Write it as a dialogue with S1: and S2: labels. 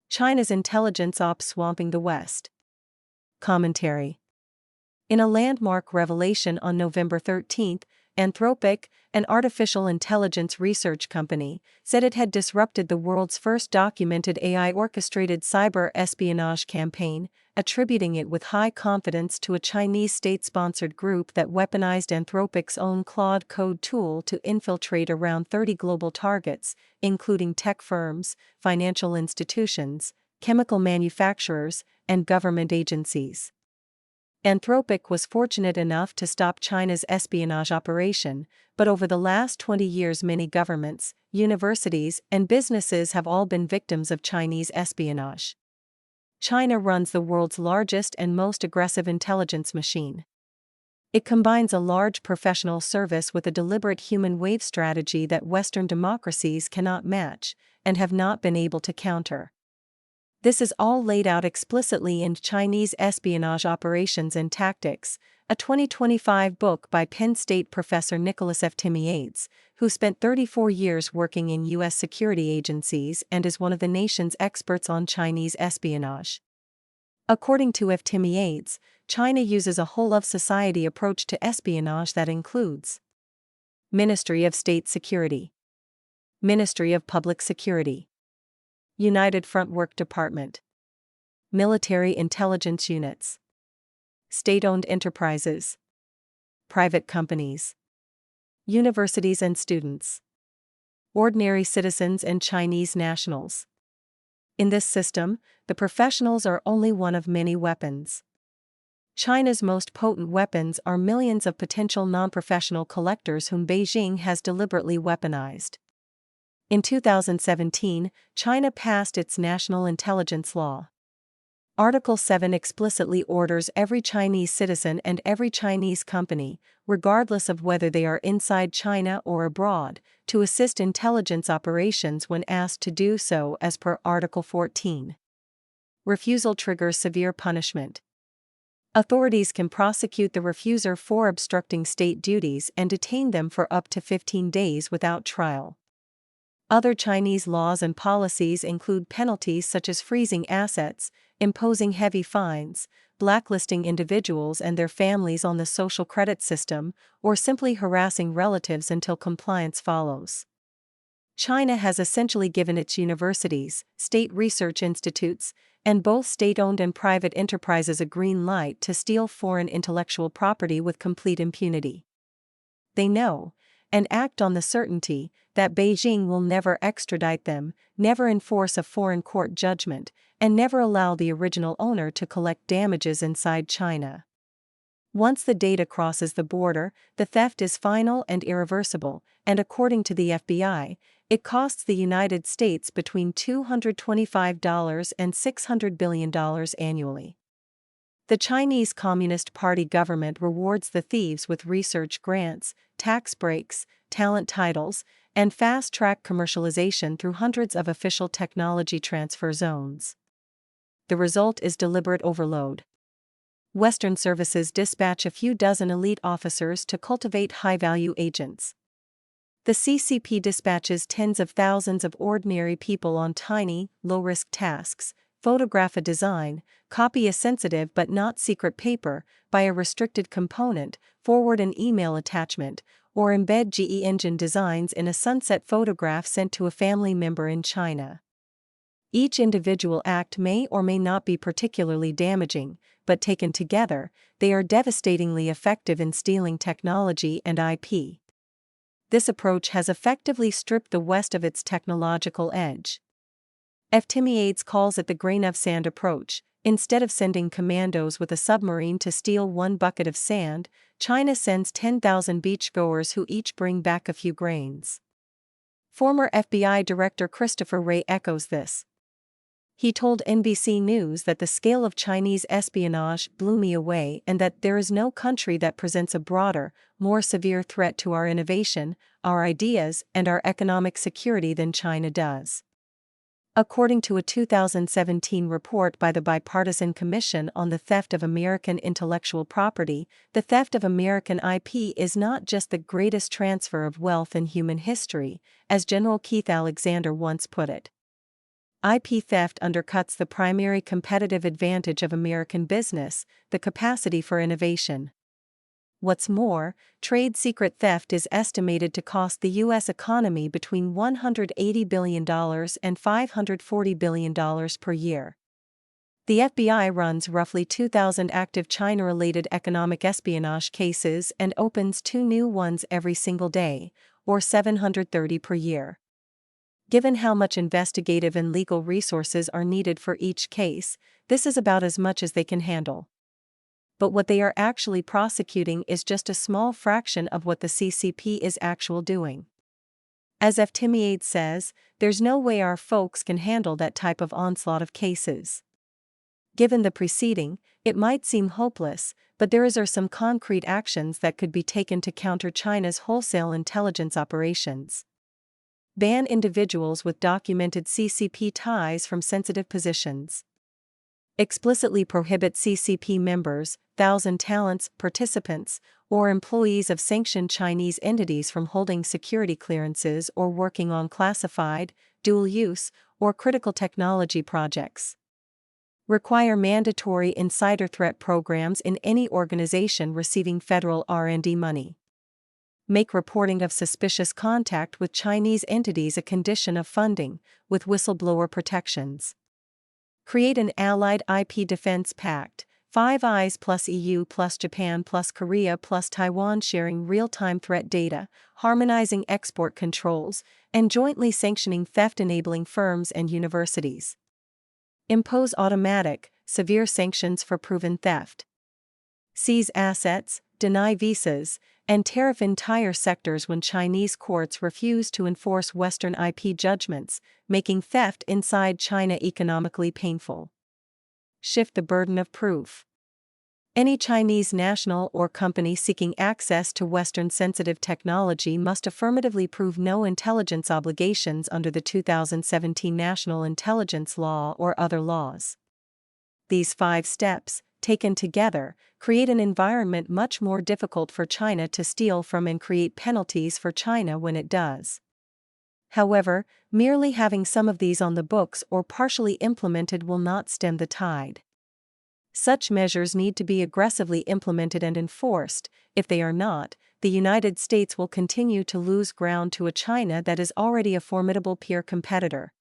S1: China's intelligence ops swamping the West. Commentary. In a landmark revelation on November 13, Anthropic, an artificial intelligence research company, said it had disrupted the world's first documented AI-orchestrated cyber espionage campaign, attributing it with high confidence to a Chinese state-sponsored group that weaponized Anthropic's own Claude Code tool to infiltrate around 30 global targets, including tech firms, financial institutions, chemical manufacturers, and government agencies. Anthropic was fortunate enough to stop China's espionage operation, but over the last 20 years many governments, universities, and businesses have all been victims of Chinese espionage. China runs the world's largest and most aggressive intelligence machine. It combines a large professional service with a deliberate human wave strategy that Western democracies cannot match, and have not been able to counter. This is all laid out explicitly in Chinese Espionage Operations and Tactics, a 2025 book by Penn State professor Nicholas F. Timiades, who spent 34 years working in U.S. security agencies and is one of the nation's experts on Chinese espionage. According to F. Timiades, China uses a whole-of-society approach to espionage that includes Ministry of State Security, Ministry of Public Security, United Front Work Department, Military Intelligence Units, State-owned enterprises, Private companies, Universities and students, Ordinary citizens and Chinese nationals. In this system, the professionals are only one of many weapons. China's most potent weapons are millions of potential non-professional collectors whom Beijing has deliberately weaponized. In 2017, China passed its National Intelligence Law. Article 7 explicitly orders every Chinese citizen and every Chinese company, regardless of whether they are inside China or abroad, to assist intelligence operations when asked to do so as per Article 14. Refusal triggers severe punishment. Authorities can prosecute the refuser for obstructing state duties and detain them for up to 15 days without trial. Other Chinese laws and policies include penalties such as freezing assets, imposing heavy fines, blacklisting individuals and their families on the social credit system, or simply harassing relatives until compliance follows. China has essentially given its universities, state research institutes, and both state-owned and private enterprises a green light to steal foreign intellectual property with complete impunity. They know, and act on the certainty, that Beijing will never extradite them, never enforce a foreign court judgment, and never allow the original owner to collect damages inside China. Once the data crosses the border, the theft is final and irreversible, and according to the FBI, it costs the United States between $225 and $600 billion annually. The Chinese Communist Party government rewards the thieves with research grants, tax breaks, talent titles, and fast-track commercialization through hundreds of official technology transfer zones. The result is deliberate overload. Western services dispatch a few dozen elite officers to cultivate high-value agents. The CCP dispatches tens of thousands of ordinary people on tiny, low-risk tasks, photograph a design, copy a sensitive but not secret paper, buy a restricted component, forward an email attachment, or embed GE engine designs in a sunset photograph sent to a family member in China. Each individual act may or may not be particularly damaging, but taken together, they are devastatingly effective in stealing technology and IP. This approach has effectively stripped the West of its technological edge. F. Timiades calls it the grain of sand approach. Instead of sending commandos with a submarine to steal one bucket of sand, China sends 10,000 beachgoers who each bring back a few grains. Former FBI Director Christopher Wray echoes this. He told NBC News that the scale of Chinese espionage blew me away and that there is no country that presents a broader, more severe threat to our innovation, our ideas, and our economic security than China does. According to a 2017 report by the Bipartisan Commission on the Theft of American Intellectual Property, the theft of American IP is not just the greatest transfer of wealth in human history, as General Keith Alexander once put it. IP theft undercuts the primary competitive advantage of American business, the capacity for innovation. What's more, trade secret theft is estimated to cost the U.S. economy between $180 billion and $540 billion per year. The FBI runs roughly 2,000 active China-related economic espionage cases and opens 2 new ones every single day, or 730 per year. Given how much investigative and legal resources are needed for each case, this is about as much as they can handle. But what they are actually prosecuting is just a small fraction of what the CCP is actually doing. As Eftimiades says, there's no way our folks can handle that type of onslaught of cases. Given the preceding, it might seem hopeless, but there are some concrete actions that could be taken to counter China's wholesale intelligence operations. Ban individuals with documented CCP ties from sensitive positions. Explicitly prohibit CCP members, thousand talents, participants, or employees of sanctioned Chinese entities from holding security clearances or working on classified, dual-use, or critical technology projects. Require mandatory insider threat programs in any organization receiving federal R&D money. Make reporting of suspicious contact with Chinese entities a condition of funding, with whistleblower protections. Create an allied IP defense pact, Five Eyes plus EU plus Japan plus Korea plus Taiwan sharing real-time threat data, harmonizing export controls, and jointly sanctioning theft-enabling firms and universities. Impose automatic, severe sanctions for proven theft. Seize assets, deny visas, and tariff entire sectors when Chinese courts refuse to enforce Western IP judgments, making theft inside China economically painful. Shift the burden of proof. Any Chinese national or company seeking access to Western sensitive technology must affirmatively prove no intelligence obligations under the 2017 National Intelligence Law or other laws. These 5 steps, taken together, create an environment much more difficult for China to steal from and create penalties for China when it does. However, merely having some of these on the books or partially implemented will not stem the tide. Such measures need to be aggressively implemented and enforced. If they are not, the United States will continue to lose ground to a China that is already a formidable peer competitor.